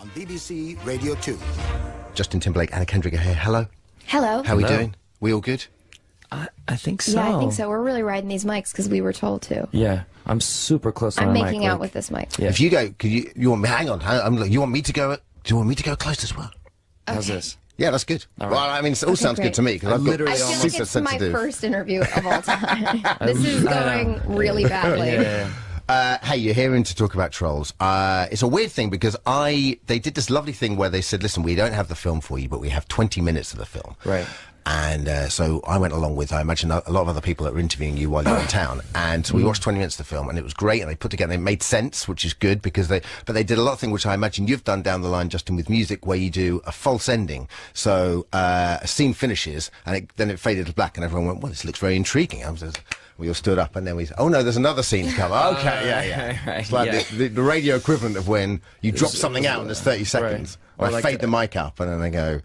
on BBC Radio 2. Justin Timberlake and Kendrick are here. Hello. Hello. How are we doing? We all good? I think so. Yeah, I think so. We're really riding these mics because we were told to. Yeah, I'm super close to I'm my mic. making out with this mic. Yeah. If you go, could you want me? Hang on. You want me to go? Do you want me to go close as well? How's this? Yeah, that's good. All Well, right. I mean, it all sounds great. good to me because I've got literally I feel like super it's sensitive. my first interview of all time. This is going really badly. Yeah. Hey, you're hearing to talk about Trolls. It's a weird thing because they did this lovely thing where they said, listen, we don't have the film for you, but we have 20 minutes of the film. Right. And so I went along with, I imagine, a lot of other people that were interviewing you while you were in town. And so we watched 20 minutes of the film, and it was great. And they put together, it made sense, which is good because but they did a lot of things which I imagine you've done down the line, Justin, with music, where you do a false ending. So a scene finishes, and then it faded to black, and everyone went, well, this looks very intriguing. We all stood up, and then we said, oh no, there's another scene to come. Okay, yeah. Right, It's like the radio equivalent of when you drop something out and there's 30 seconds. Or Or I like fade the mic up, and then they go,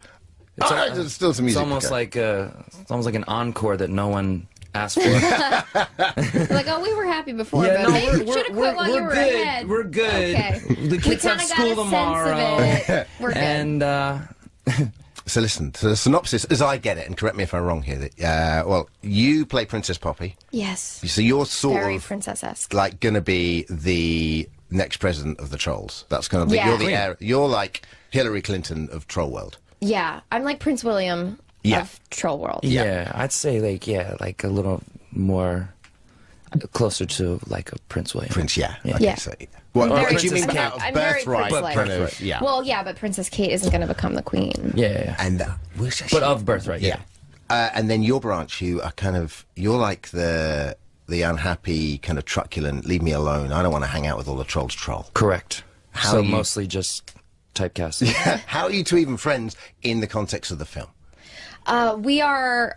there's still some It's music. almost like an encore that no one asked for. Like, oh, we were happy before, but maybe we should have quit while you were good. ahead. We're good. Okay. The kids have school tomorrow. We're good. And So listen, so the synopsis, as I get it, and correct me if I'm wrong here, that, well, you play Princess Poppy. Yes. So you're sort Very of princess-esque. like going to be the next president of the Trolls. That's going to be, Yeah. you're like Hillary Clinton of Troll World. Yeah, I'm like Prince William of Troll World. yeah, I'd say like a little more closer to like a Prince William. Prince, yeah. Yeah. Okay, Yeah. So, what Very do you mean Princess- out of I'm very birthright? Prince-like. Kind of, yeah. Well, yeah, but Princess Kate isn't going to become the queen. Yeah. And But of birthright, yeah. And then your branch, you're like the unhappy, kind of truculent, leave me alone, I don't want to hang out with all the trolls troll. Correct. How So are you- mostly just typecast. How are you two even friends in the context of the film? We are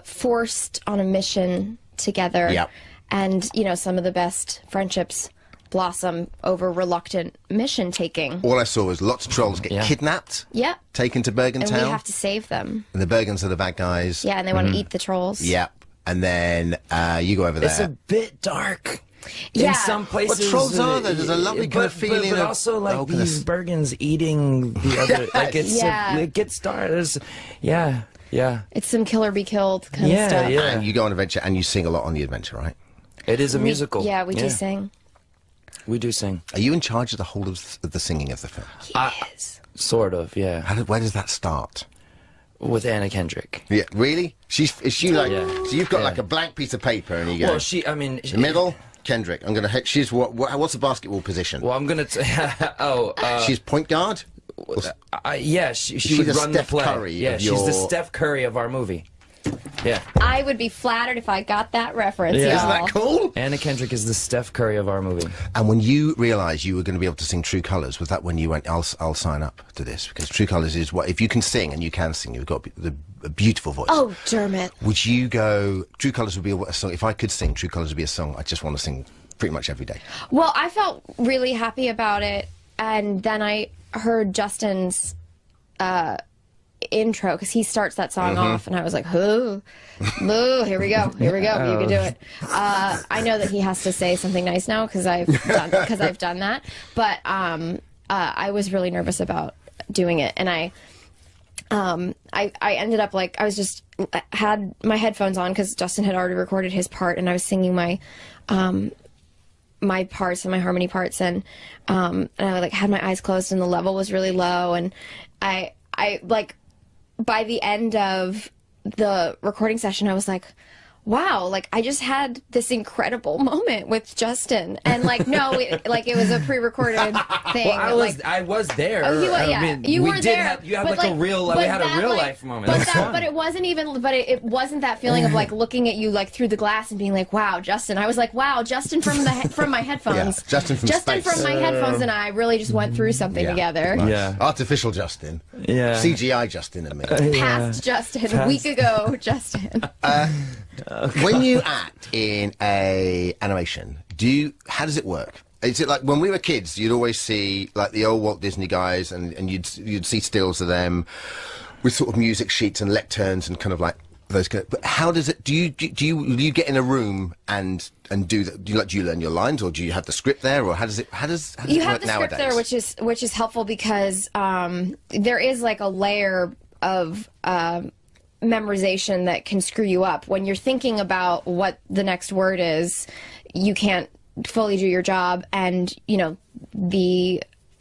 forced on a mission together. Yep. And, you know, some of the best friendships blossom over reluctant mission taking. All I saw was lots of trolls get kidnapped, Yep. taken to Bergen And Town, we have to save them. and the Bergens are the bad guys. Yeah, and they want to eat the trolls. Yep. And then you go over there. It's a bit dark. Yeah. In some places. What trolls are there? There's a lovely kind of feeling but of also like openness. these Bergens eating the other. Like it's Yeah. it gets dark. Yeah. It's some kill or be killed kind Yeah, of stuff. yeah. And you go on adventure, and you sing a lot on the adventure, right? It is a musical. Yeah, we do sing. We do sing. Are you in charge of the whole of the singing of the film? Yes. Sort of, yeah. Where does that start? With Anna Kendrick. Yeah, really? Is she like? Yeah. So you've got Yeah. like a blank piece of paper, and you go. Well, the middle, Kendrick. I'm gonna hit. She's what's the basketball position? Well, I'm gonna. She's point guard. Yeah, she She's would the run Steph the play. Curry Yeah, of she's the your- Steph Curry of our movie. Yeah. I would be flattered if I got that reference, Yeah. y'all. Isn't that cool? Anna Kendrick is the Steph Curry of our movie. And when you realised you were going to be able to sing True Colours, was that when you went, I'll sign up to this? Because True Colours is what, if you can sing, and you can sing, you've got a beautiful voice. Oh, Dermot. Would you go, True Colours would be a song, if I could sing, True Colours would be a song I just want to sing pretty much every day. Well, I felt really happy about it, and then I heard Justin's intro, because he starts that song off, and I was like, oh, here we go, you can do it. I know that he has to say something nice now, because I've done that, but I was really nervous about doing it, and I ended up like, I was just had my headphones on because Justin had already recorded his part, and I was singing my parts and my harmony parts, and I like had my eyes closed, and the level was really low, and I like by the end of the recording session I was like, wow, like I just had this incredible moment with Justin, and like it was a pre-recorded thing. Well, I was there. Oh, you were there. You had but like a real. We had a real life moment. But it wasn't even. But it wasn't that feeling of like looking at you like through the glass and being like, "Wow, Justin." I was like, "Wow, Justin from my headphones." Yeah, Justin from space. from my headphones, and I really just went through something together. Nice. Yeah. Artificial Justin. Yeah. CGI Justin and me. Past Justin, a week ago, Justin. When you act in a animation, how does it work? Is it like when we were kids, you'd always see like the old Walt Disney guys, and you'd see stills of them with sort of music sheets and lecterns and kind of like those but how does it, do you get in a room and do that? Do you learn your lines, or do you have the script there, or how does it You work have the nowadays? script there, which is helpful because there is like a layer of memorization that can screw you up. When you're thinking about what the next word is, you can't fully do your job, and you know,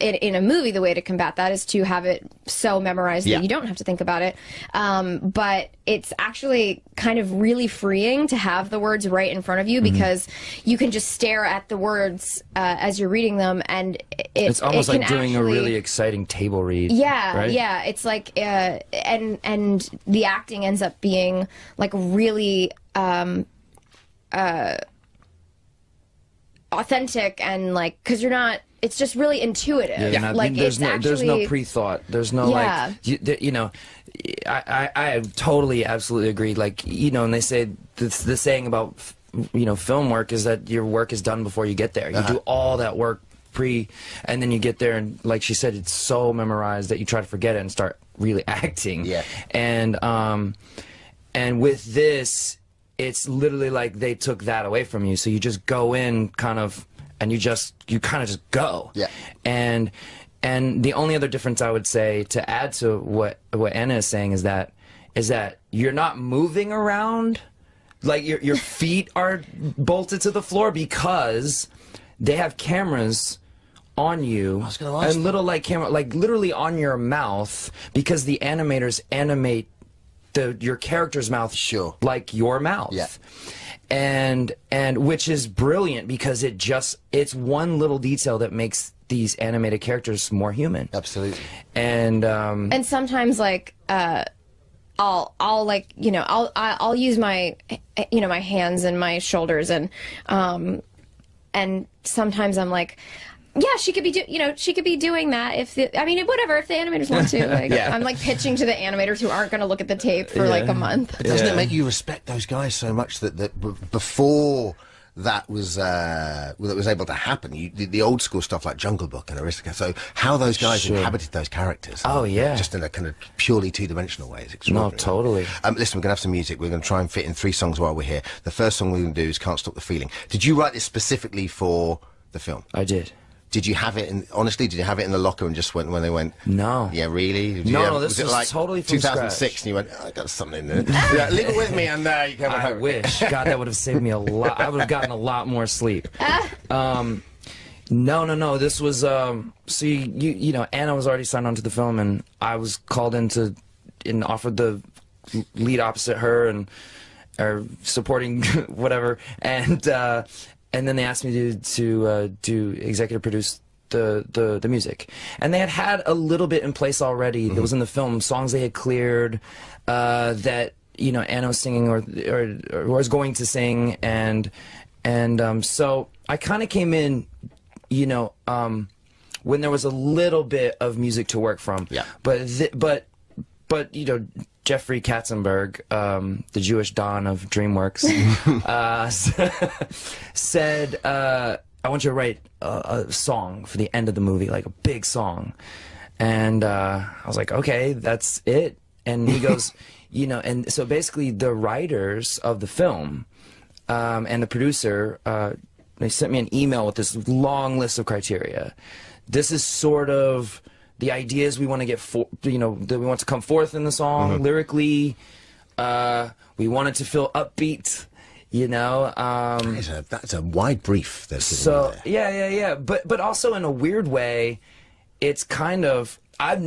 in a movie, the way to combat that is to have it so memorized that you don't have to think about it. But it's actually kind of really freeing to have the words right in front of you, because you can just stare at the words as you're reading them, and it's almost like doing a really exciting table read. Yeah, right? yeah. It's like, and the acting ends up being like really authentic, and like, because you're not. It's just really intuitive. Yeah, like there's no pre-thought. There's no like, you know, I totally, absolutely agree. Like, you know, and they say the saying about, you know, film work is that your work is done before you get there. You do all that work and then you get there, and like she said, it's so memorized that you try to forget it and start really acting. Yeah. And with this, it's literally like they took that away from you. So you just go in kind of, and you kind of just go. Yeah. And the only other difference I would say, to add to what Anna is saying, is that you're not moving around, like your feet are bolted to the floor, because they have cameras on you, and little like camera, like literally on your mouth, because the animators animate your character's mouth like your mouth. Yeah. And which is brilliant, because it's one little detail that makes these animated characters more human. Absolutely. And sometimes like I'll like, you know, I'll use my, you know, my hands and my shoulders, and sometimes I'm like, yeah, she could be doing that if the animators want to. Like, I'm like pitching to the animators who aren't going to look at the tape for like a month. But doesn't it make you respect those guys so much that before that was able to happen, the old school stuff like Jungle Book and Aristocrat, so how those guys inhabited those characters, just in a kind of purely two-dimensional way, is extraordinary. No, totally. Listen, we're gonna have some music. We're gonna try and fit in 3 songs while we're here. The first song we're gonna do is Can't Stop the Feeling. Did you write this specifically for the film? I did. Did you have it honestly, did you have it in the locker and just went when they went? No. Yeah, really? No, this was like totally from 2006 scratch. And you went, I got something there. Yeah, leave it with me, and you come I home. wish. God, that would have saved me a lot. I would have gotten a lot more sleep. No. This was, so you know, Anna was already signed on to the film, and I was called in and offered the lead opposite her, or supporting whatever, and then they asked me to do executive produce the music, and they had a little bit in place already. That was in the film, songs they had cleared, that, you know, Anna was singing or was going to sing, and so I kind of came in, you know, when there was a little bit of music to work from. Yeah. But you know, Jeffrey Katzenberg, the Jewish Don of DreamWorks, said, I want you to write a song for the end of the movie, like a big song. And I was like, okay, that's it. And he goes, you know, and so basically the writers of the film and the producer, they sent me an email with this long list of criteria. This is sort of the ideas we want to get, you know, that we want to come forth in the song lyrically. We want it to feel upbeat, you know. That's a wide brief. So yeah. But also in a weird way, it's kind of I've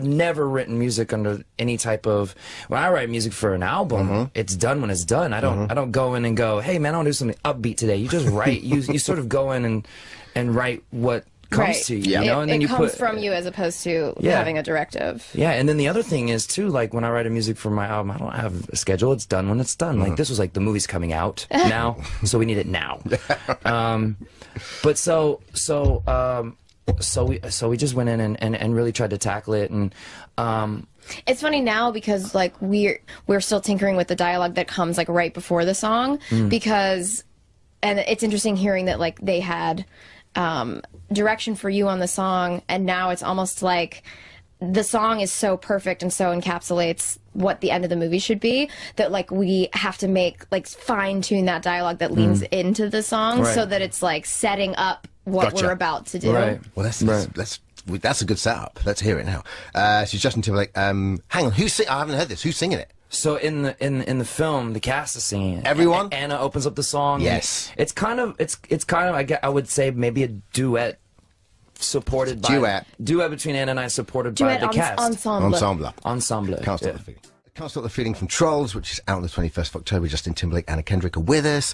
never written music under any type of. When I write music for an album, it's done when it's done. I don't go in and go, hey man, I want to do something upbeat today. You just write. you sort of go in and write what comes to you, you know, and then it comes from you as opposed to having a directive. Yeah, and then the other thing is too, like when I write music for my album, I don't have a schedule. It's done when it's done. Like this was like the movie's coming out now, so we need it now. But so we just went in and really tried to tackle it, and it's funny now because like we're still tinkering with the dialogue that comes like right before the song, because, and it's interesting hearing that like they had direction for you on the song, and now it's almost like the song is so perfect and so encapsulates what the end of the movie should be that like we have to make like fine tune that dialogue that leans into the song so that it's like setting up what we're about to do. Right. Well, that's a good setup. Let's hear it now. So Justin Timberlake. Hang on, I haven't heard this. Who's singing it? So in the film, the cast is singing it. Everyone? Anna opens up the song. Yes. It's kind of I would say maybe a duet supported by duet between Anna and I, supported by the cast. Ensemble. Ensemble. Can't stop the feeling. Can't Stop the Feeling from Trolls, which is out on the 21st of October. Justin Timberlake, Anna Kendrick are with us.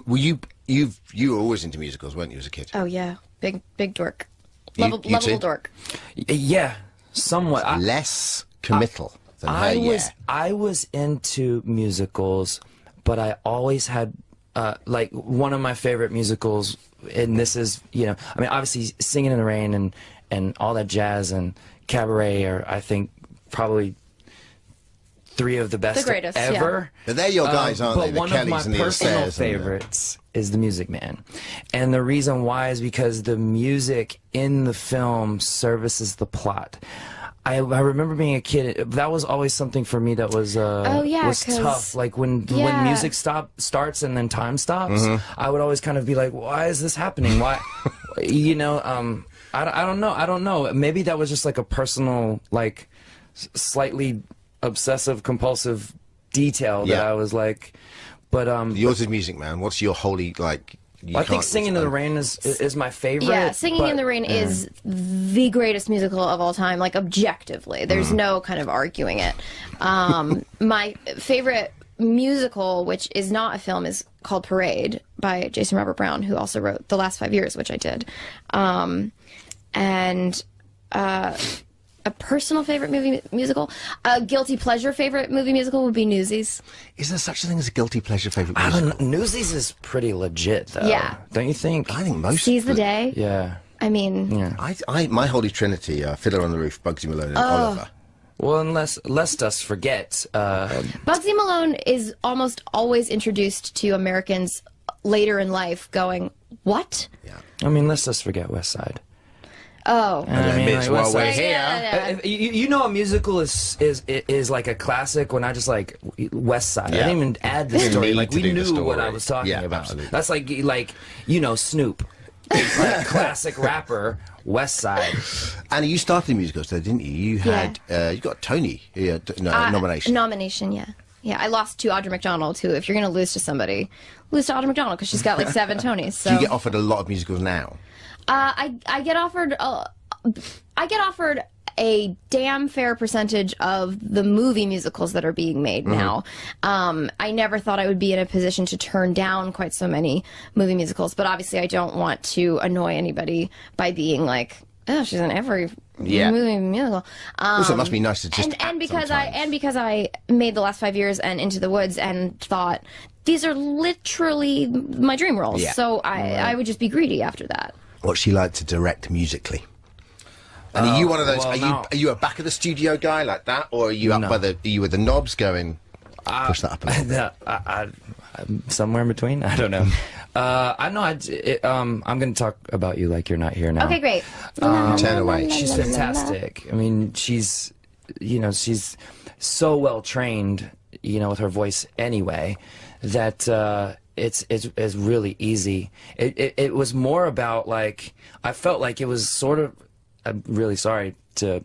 Were you were always into musicals, weren't you, as a kid? Oh yeah, big dork, You lovable too? dork. Yeah, somewhat. Less committal than her. I was into musicals, but I always had like one of my favorite musicals, and this is, you know, I mean, obviously Singing in the Rain and all that jazz and Cabaret are, I think, probably three of the best greatest, ever. But they're your guys, aren't but they? The one Kellys of and my the personal Astairs and the- favorites is The Music Man. And the reason why is because the music in the film services the plot. I remember being a kid, that was always something for me that was was tough. Like when music starts and then time stops, I would always kind of be like, why is this happening? Why, you know, I don't know. Maybe that was just like a personal, like slightly obsessive compulsive detail that I was like, but yours is Music Man. What's your holy, like, I think Singing in the Rain is my favorite. Yeah, Singing in the Rain is the greatest musical of all time, like objectively. There's no kind of arguing it. My favorite musical, which is not a film, is called Parade by Jason Robert Brown, who also wrote The Last 5 Years, which I did. A personal favorite movie musical, a guilty pleasure favorite movie musical would be Newsies. Is there such a thing as a guilty pleasure favorite I musical? don't know. Newsies is pretty legit, though. Yeah. Don't you think? I think most. Seize the Day. Yeah. I mean, My holy trinity: Fiddler on the Roof, Bugsy Malone, and Oliver. Well, unless lest us forget, Bugsy Malone is almost always introduced to Americans later in life going, what? Yeah. I mean, let's just forget West Side. Oh. I mean, Miss, like, West well, we're Side. here. Yeah. You know, a musical is like a classic when I just like West Side. I Yeah. didn't even add the You story. need Like to we do the knew what story. I was talking Yeah, about. absolutely. That's like you know, Snoop, like classic rapper, West Side. Anna, you started in musicals, though, didn't you? You had you got a Tony nomination. Nomination, yeah. Yeah, I lost to Audra McDonald, who, if you're going to lose to somebody, lose to Audra McDonald, because she's got like 7 Tonys. So. Do you get offered a lot of musicals now? I get offered a damn fair percentage of the movie musicals that are being made now. I never thought I would be in a position to turn down quite so many movie musicals, but obviously I don't want to annoy anybody by being like, oh, she's in every movie musical. Also, it must be nice to just and because I made The Last 5 Years and Into the Woods and thought these are literally my dream roles, so I would just be greedy after that. What's she like to direct musically? And are you one of those? well, Are you a back of the studio guy like that, or are you up by the? Are you with the knobs going? Push that up a little bit. I'm somewhere in between. I don't know. I know. I'm going to talk about you like you're not here now. Okay, great. Turn away. She's fantastic. I mean, she's so well trained, with her voice anyway, that it's really easy. It was more about, like, I felt like it was sort of, I'm really sorry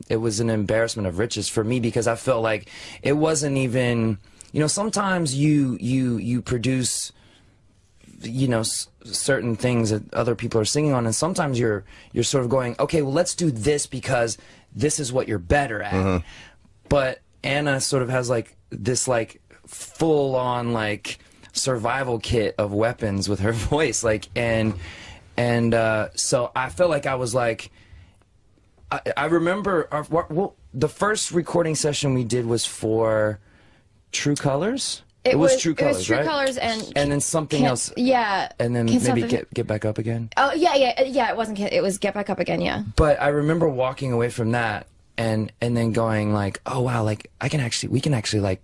it was an embarrassment of riches for me, because I felt like it wasn't even, sometimes you produce, certain things that other people are singing on, and sometimes you're sort of going, okay, well, let's do this because this is what you're better at. But Anna sort of has like this like full on like survival kit of weapons with her voice, like, and so I felt like I was like, I remember the first recording session we did was for True Colors. It was True Colors, it was True right? Colors and then something else. Yeah. And then maybe get back up again. Oh yeah. It wasn't. It was Get Back Up Again. Yeah. But I remember walking away from that and then going like, oh wow, like we can actually like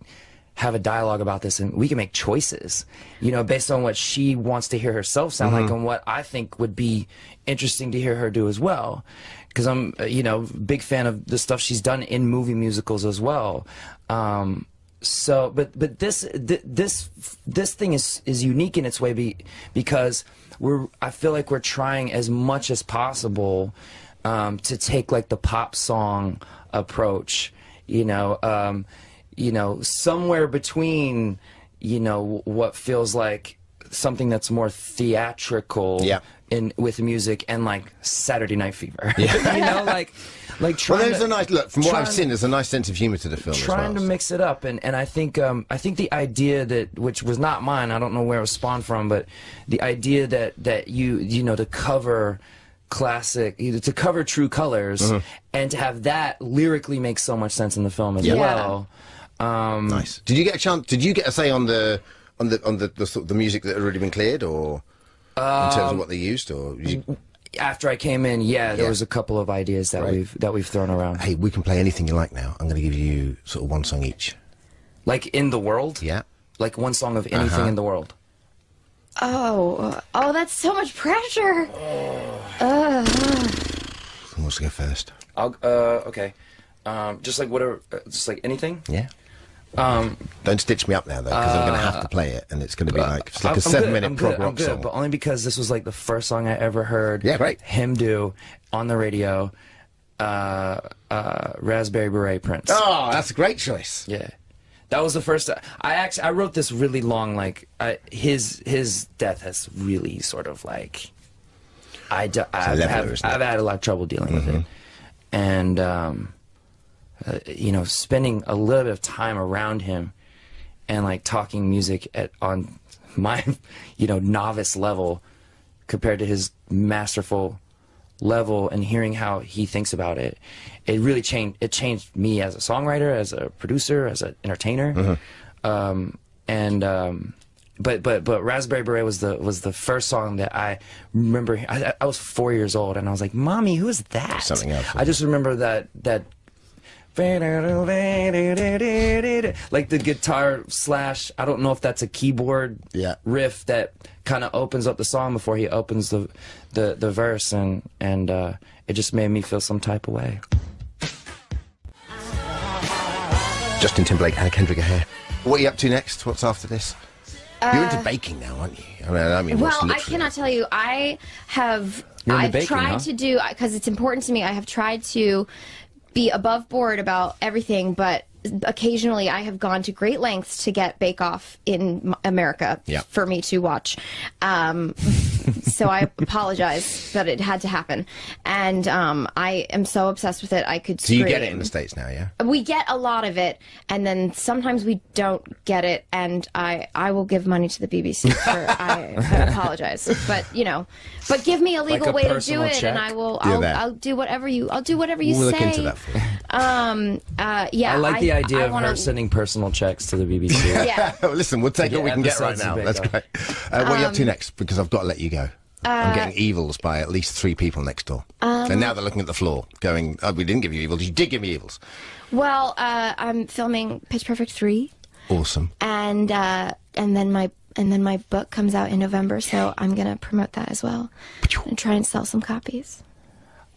have a dialogue about this, and we can make choices, based on what she wants to hear herself sound like, and what I think would be interesting to hear her do as well. because I'm you know, big fan of the stuff she's done in movie musicals as well. So, but this thing is unique in its way because I feel like we're trying as much as possible to take like the pop song approach, you know, somewhere between, you know, what feels like something that's more theatrical with music and like Saturday Night Fever. You know, like trying Well, there's to, a nice look from what I've seen. There's a nice sense of humor to the film. Trying as well, to mix it up, and I think the idea that, which was not mine, I don't know where it was spawned from, but the idea that you know, to cover classic, to cover True Colors, and to have that lyrically make so much sense in the film as well. Nice. Did you get a chance? Did you get a say on the sort of the music that had already been cleared, or in terms of what they used, or? After I came in, there was a couple of ideas that we've thrown around. Hey, we can play anything you like now. I'm going to give you sort of one song each. Like in the world? Yeah. Like one song of anything in the world. Oh, that's so much pressure. Who wants to go first? I'll okay. Just like whatever, just like anything. Yeah. Don't stitch me up now though, because I'm going to have to play it, and it's going to be like it's like a 7-minute prog rock song. But only because this was like the first song I ever heard. Yeah, great. Him do on the radio. Raspberry Beret Prince. Oh, that's a great choice. Yeah, that was the first. I wrote this really long. Like his death has really sort of like I've had a lot of trouble dealing with it, and. You know, spending a little bit of time around him and like talking music on my, you know, novice level compared to his masterful level, and hearing how he thinks about it, it really changed. It changed me as a songwriter, as a producer, as an entertainer. But Raspberry Beret was the first song that I remember. I was 4 years old, and I was like, "Mommy, who is that?" Something else. I just remember that. Like the guitar slash, I don't know if that's a keyboard riff that kind of opens up the song before he opens the verse, and it just made me feel some type of way. Justin Timberlake and Kendrick are here. What are you up to next? What's after this? You're into baking now, aren't you? I mean, well, I cannot tell you. I've tried to do, because it's important to me, I have tried to be above board about everything, but occasionally I have gone to great lengths to get Bake Off in America for me to watch. So I apologize that it had to happen. And I am so obsessed with it, I could scream. So you get it in the States now, yeah? We get a lot of it, and then sometimes we don't get it, and I will give money to the BBC for I apologize. But, you know, but give me a legal way to do it, and I'll do whatever you say. We'll look into that for you. I like the idea of her sending personal checks to the BBC. Yeah. Listen, we'll take what we can get right now. That's great. What are you up to next? Because I've got to let you go. I'm getting evils by at least 3 people next door. And now they're looking at the floor, going, "Oh, we didn't give you evils. You did give me evils." Well, I'm filming Pitch Perfect 3. Awesome. And then my book comes out in November, so I'm gonna promote that as well and try and sell some copies.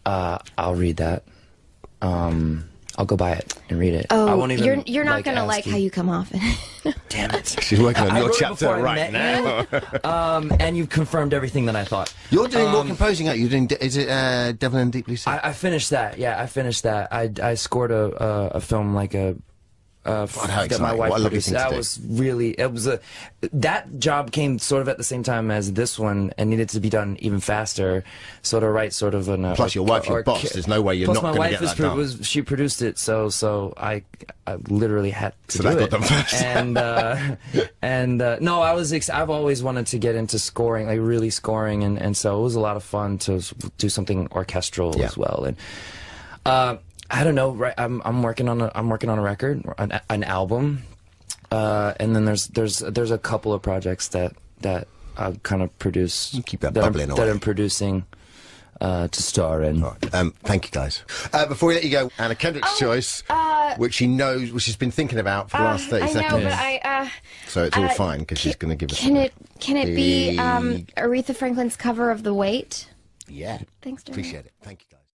I'll read that. I'll go buy it and read it. Oh, I won't even, you're not gonna like how you come off in it. Damn it! She's working on your wrote it chapter before I right met now. you, and you've confirmed everything that I thought. You're doing more composing, aren't you? You're doing, is it Devil in Deep Blue Sea? I finished that. Yeah, I finished that. I scored a film like a. That my wife produced. That was really, that job came sort of at the same time as this one, and needed to be done even faster. Sort of write sort of an. Plus, your wife, your boss. There's no way you're not going to get that done. She produced it, so I literally had to do that it. got done first. No, I've always wanted to get into scoring, like really scoring, and so it was a lot of fun to do something orchestral as well. And I don't know. Right, I'm working on a record, an album, and then there's a couple of projects that I kind of produce. Keep that bubbling away. That I'm producing to star in. Right. Thank you, guys. Before we let you go, Anna, Kendrick's choice, which she knows, which she's been thinking about for the last 30 seconds. I know, but so it's all fine because she's going to give us. Can it be Aretha Franklin's cover of "The Weight"? Yeah. Thanks, Dermot. Appreciate it. Thank you, guys.